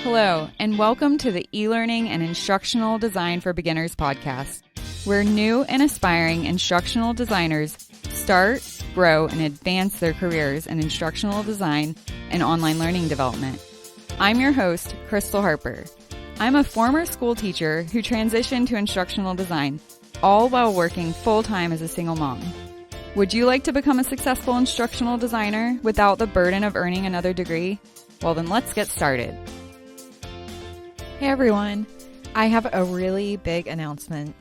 Hello, and welcome to the eLearning and Instructional Design for Beginners podcast, where new and aspiring instructional designers start, grow, and advance their careers in instructional design and online learning development. I'm your host, Crystal Harper. I'm a former school teacher who transitioned to instructional design, all while working full-time as a single mom. Would you like to become a successful instructional designer without the burden of earning another degree? Well, then let's get started. Hey everyone, I have a really big announcement,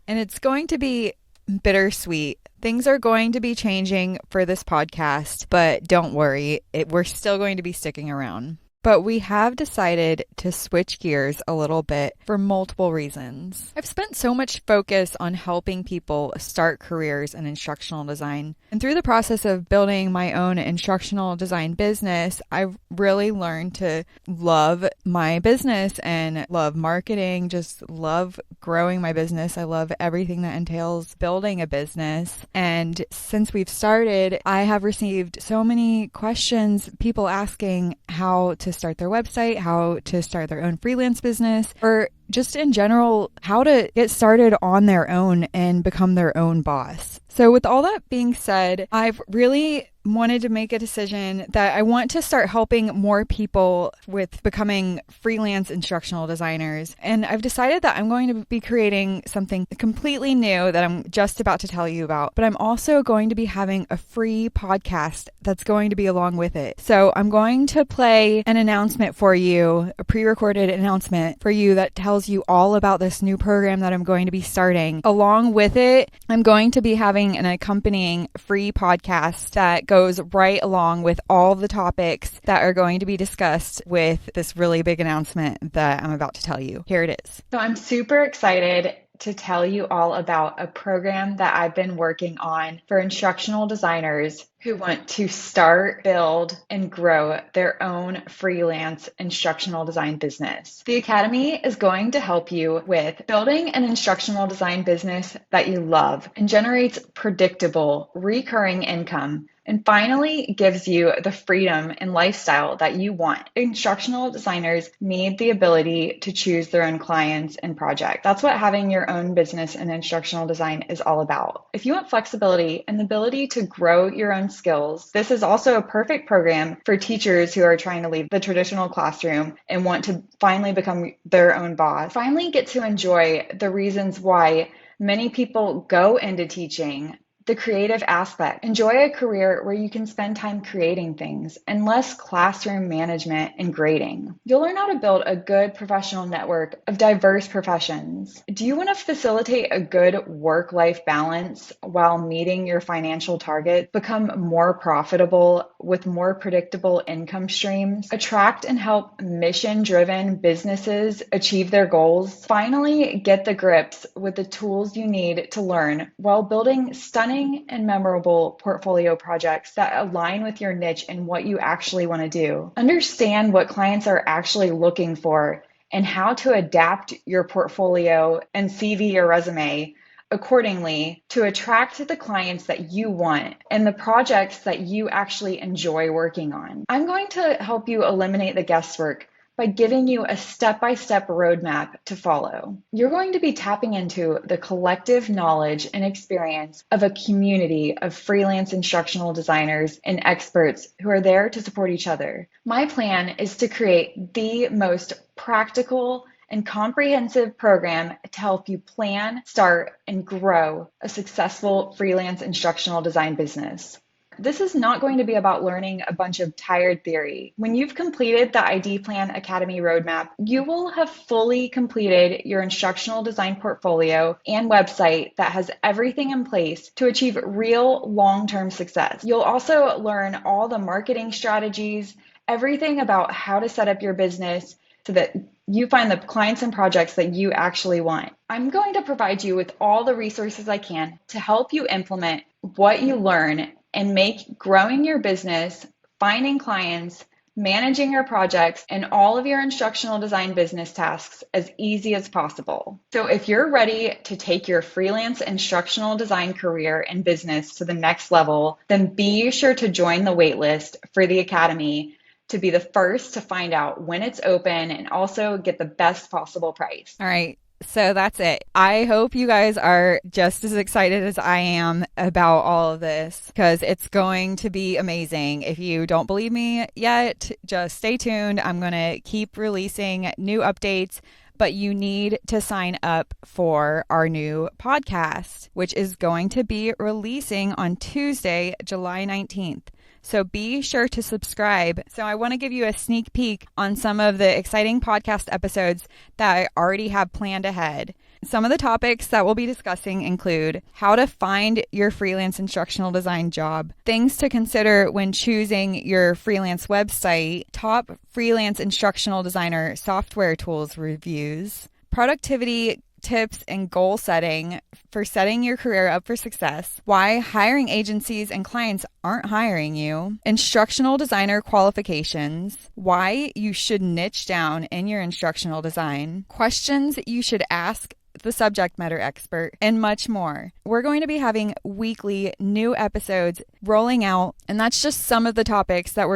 and it's going to be bittersweet. Things are going to be changing for this podcast, but don't worry, we're still going to be sticking around. But we have decided to switch gears a little bit for multiple reasons. I've spent so much focus on helping people start careers in instructional design. And through the process of building my own instructional design business, I've really learned to love my business and love marketing, just love growing my business. I love everything that entails building a business. And since we've started, I have received so many questions, people asking how to start their website, how to start their own freelance business, or just in general, how to get started on their own and become their own boss. So with all that being said, I've really wanted to make a decision that I want to start helping more people with becoming freelance instructional designers. And I've decided that I'm going to be creating something completely new that I'm just about to tell you about, but I'm also going to be having a free podcast that's going to be along with it. So I'm going to play an announcement for you, a pre-recorded announcement for you that tells you all about this new program that I'm going to be starting. Along with it, I'm going to be having an accompanying free podcast that goes right along with all the topics that are going to be discussed with this really big announcement that I'm about to tell you. Here it is. So I'm super excited to tell you all about a program that I've been working on for instructional designers who want to start, build, and grow their own freelance instructional design business. The Academy is going to help you with building an instructional design business that you love and generates predictable, recurring income, and finally gives you the freedom and lifestyle that you want. Instructional designers need the ability to choose their own clients and projects. That's what having your own business in instructional design is all about. If you want flexibility and the ability to grow your own skills, this is also a perfect program for teachers who are trying to leave the traditional classroom and want to finally become their own boss. Finally get to enjoy the reasons why many people go into teaching. The creative aspect. Enjoy a career where you can spend time creating things and less classroom management and grading. You'll learn how to build a good professional network of diverse professions. Do you want to facilitate a good work-life balance while meeting your financial targets? Become more profitable with more predictable income streams? Attract and help mission-driven businesses achieve their goals? Finally, get the grips with the tools you need to learn while building stunning and memorable portfolio projects that align with your niche and what you actually want to do. Understand what clients are actually looking for and how to adapt your portfolio and CV or resume accordingly to attract the clients that you want and the projects that you actually enjoy working on. I'm going to help you eliminate the guesswork by giving you a step-by-step roadmap to follow. You're going to be tapping into the collective knowledge and experience of a community of freelance instructional designers and experts who are there to support each other. My plan is to create the most practical and comprehensive program to help you plan, start, and grow a successful freelance instructional design business. This is not going to be about learning a bunch of tired theory. When you've completed the ID Plan Academy roadmap, you will have fully completed your instructional design portfolio and website that has everything in place to achieve real long-term success. You'll also learn all the marketing strategies, everything about how to set up your business so that you find the clients and projects that you actually want. I'm going to provide you with all the resources I can to help you implement what you learn and make growing your business, finding clients, managing your projects, and all of your instructional design business tasks as easy as possible. So if you're ready to take your freelance instructional design career and business to the next level, then be sure to join the waitlist for the Academy to be the first to find out when it's open and also get the best possible price. All right. So that's it. I hope you guys are just as excited as I am about all of this because it's going to be amazing. If you don't believe me yet, just stay tuned. I'm going to keep releasing new updates, but you need to sign up for our new podcast, which is going to be releasing on Tuesday, July 19th. So be sure to subscribe. So I want to give you a sneak peek on some of the exciting podcast episodes that I already have planned ahead. Some of the topics that we'll be discussing include how to find your freelance instructional design job, things to consider when choosing your freelance website, top freelance instructional designer software tools reviews, productivity tips and goal setting for setting your career up for success, why hiring agencies and clients aren't hiring you, instructional designer qualifications, why you should niche down in your instructional design, questions you should ask the subject matter expert, and much more. We're going to be having weekly new episodes rolling out, and that's just some of the topics that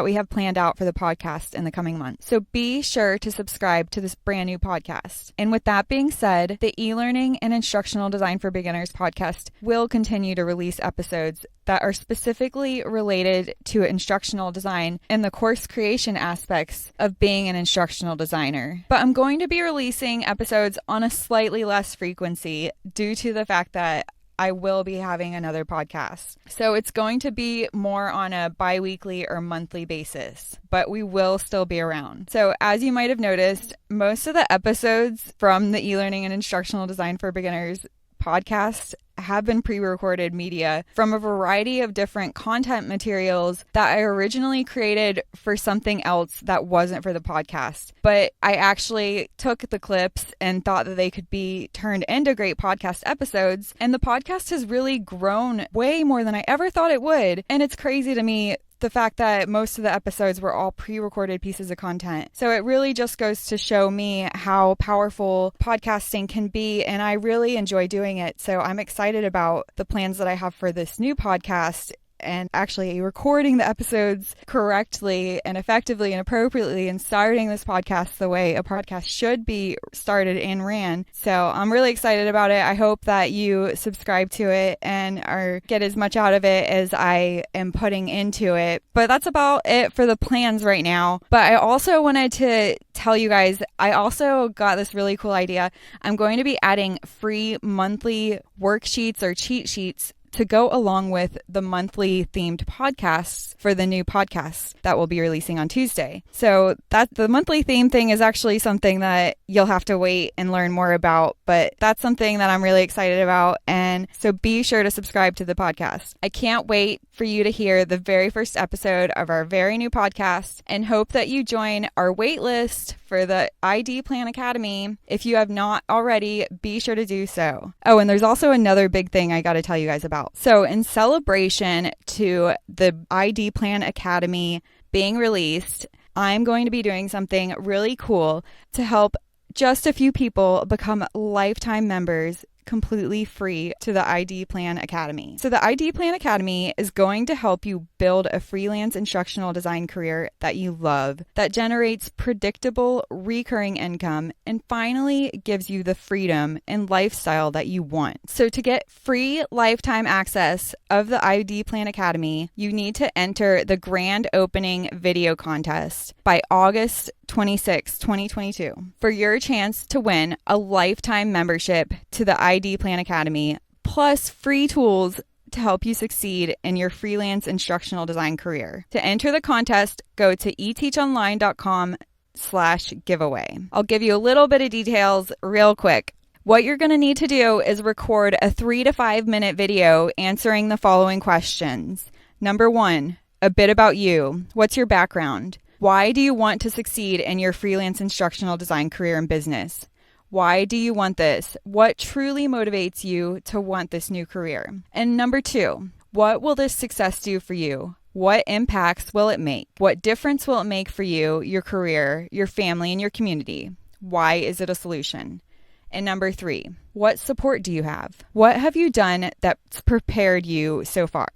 we have planned out for the podcast in the coming months. So be sure to subscribe to this brand new podcast. And with that being said, the eLearning and Instructional Design for Beginners podcast will continue to release episodes that are specifically related to instructional design and the course creation aspects of being an instructional designer. But I'm going to be releasing episodes on a slightly less frequency due to the fact that I will be having another podcast. So it's going to be more on a bi-weekly or monthly basis, but we will still be around. So as you might have noticed, most of the episodes from the eLearning and Instructional Design for Beginners podcast have been pre-recorded media from a variety of different content materials that I originally created for something else that wasn't for the podcast. But I actually took the clips and thought that they could be turned into great podcast episodes. And the podcast has really grown way more than I ever thought it would. And it's crazy to me the fact that most of the episodes were all pre-recorded pieces of content. So it really just goes to show me how powerful podcasting can be, and I really enjoy doing it. So I'm excited about the plans that I have for this new podcast and actually recording the episodes correctly and effectively and appropriately and starting this podcast the way a podcast should be started and ran. So I'm really excited about it. I hope that you subscribe to it and get as much out of it as I am putting into it. But that's about it for the plans right now. But I also wanted to tell you guys, I also got this really cool idea. I'm going to be adding free monthly worksheets or cheat sheets to go along with the monthly themed podcasts for the new podcasts that we'll be releasing on Tuesday. So that the monthly theme thing is actually something that you'll have to wait and learn more about, but that's something that I'm really excited about. And so be sure to subscribe to the podcast. I can't wait for you to hear the very first episode of our very new podcast and hope that you join our wait list for the ID Plan Academy. If you have not already, be sure to do so. Oh, and there's also another big thing I got to tell you guys about. So in celebration to the ID Plan Academy being released, I'm going to be doing something really cool to help just a few people become lifetime members completely free to the ID Plan Academy. So the ID Plan Academy is going to help you build a freelance instructional design career that you love, that generates predictable, recurring income, and finally gives you the freedom and lifestyle that you want. So to get free lifetime access of the ID Plan Academy, you need to enter the grand opening video contest by August 26, 2022 for your chance to win a lifetime membership to the ID Plan Academy, plus free tools to help you succeed in your freelance instructional design career. To enter the contest, go to eteachonline.com/giveaway. I'll give you a little bit of details real quick. What you're going to need to do is record a 3 to 5 minute video answering the following questions. Number 1, a bit about you. What's your background? Why do you want to succeed in your freelance instructional design career and business? Why do you want this? What truly motivates you to want this new career? And number 2, what will this success do for you? What impacts will it make? What difference will it make for you, your career, your family, and your community? Why is it a solution? And number 3, what support do you have? What have you done that's prepared you so far?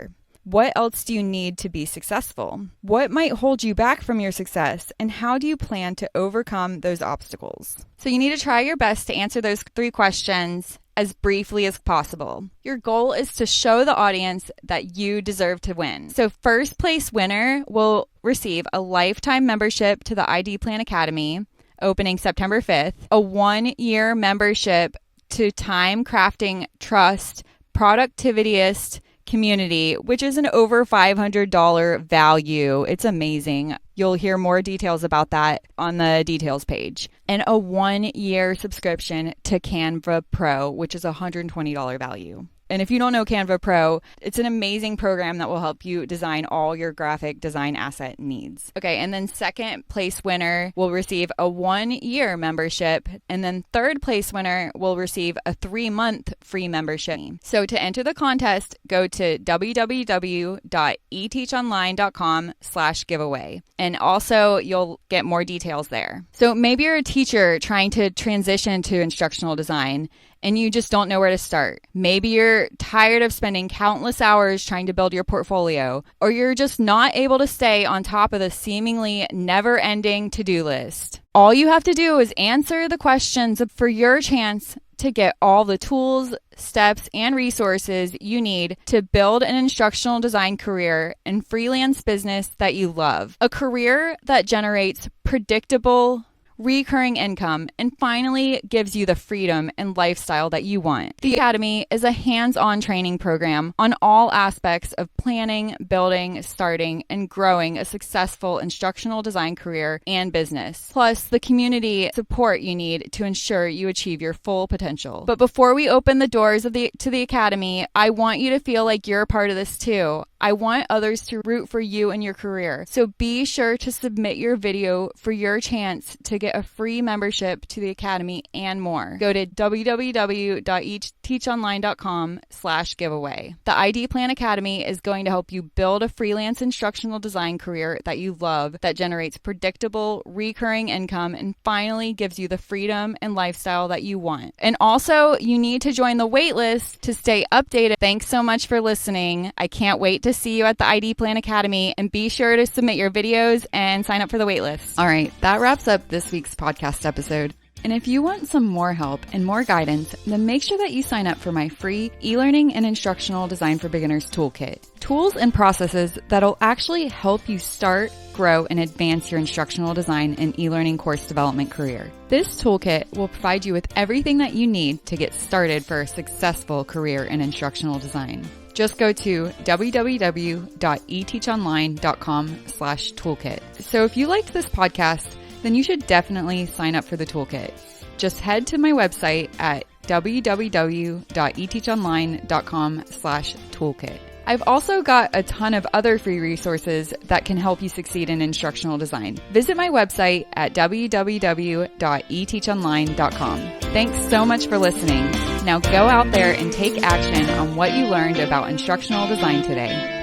What else do you need to be successful? What might hold you back from your success? And how do you plan to overcome those obstacles? So you need to try your best to answer those 3 questions as briefly as possible. Your goal is to show the audience that you deserve to win. So first place winner will receive a lifetime membership to the ID Plan Academy, opening September 5th, a 1-year membership to Time Crafting Trust Productivityist Community, which is an over $500 value. It's amazing. You'll hear more details about that on the details page. And a 1-year subscription to Canva Pro, which is a $120 value. And if you don't know Canva Pro, it's an amazing program that will help you design all your graphic design asset needs. Okay, and then second place winner will receive a 1-year membership, and then third place winner will receive a 3-month free membership. So to enter the contest, go to www.eteachonline.com/giveaway. And also you'll get more details there. So maybe you're a teacher trying to transition to instructional design and you just don't know where to start. Maybe you're tired of spending countless hours trying to build your portfolio, or you're just not able to stay on top of the seemingly never-ending to-do list. All you have to do is answer the questions for your chance to get all the tools, steps, and resources you need to build an instructional design career and freelance business that you love. A career that generates predictable, recurring income, and finally gives you the freedom and lifestyle that you want. The Academy is a hands-on training program on all aspects of planning, building, starting, and growing a successful instructional design career and business, plus the community support you need to ensure you achieve your full potential. But before we open the doors to the Academy, I want you to feel like you're a part of this too. I want others to root for you in your career. So be sure to submit your video for your chance to get a free membership to the Academy and more. Go to www.eteachonline.com/giveaway. The ID Plan Academy is going to help you build a freelance instructional design career that you love, that generates predictable, recurring income, and finally gives you the freedom and lifestyle that you want. And also, you need to join the waitlist to stay updated. Thanks so much for listening. I can't wait to see you at the ID Plan Academy, and be sure to submit your videos and sign up for the waitlist. All right, that wraps up this week's podcast episode. And if you want some more help and more guidance, then make sure that you sign up for my free e-learning and instructional design for beginners toolkit. Tools and processes that'll actually help you start, grow, and advance your instructional design and e-learning course development career. This toolkit will provide you with everything that you need to get started for a successful career in instructional design. Just go to www.eteachonline.com/toolkit. So if you liked this podcast, then you should definitely sign up for the toolkit. Just head to my website at www.eteachonline.com/toolkit. I've also got a ton of other free resources that can help you succeed in instructional design. Visit my website at www.eteachonline.com. Thanks so much for listening. Now go out there and take action on what you learned about instructional design today.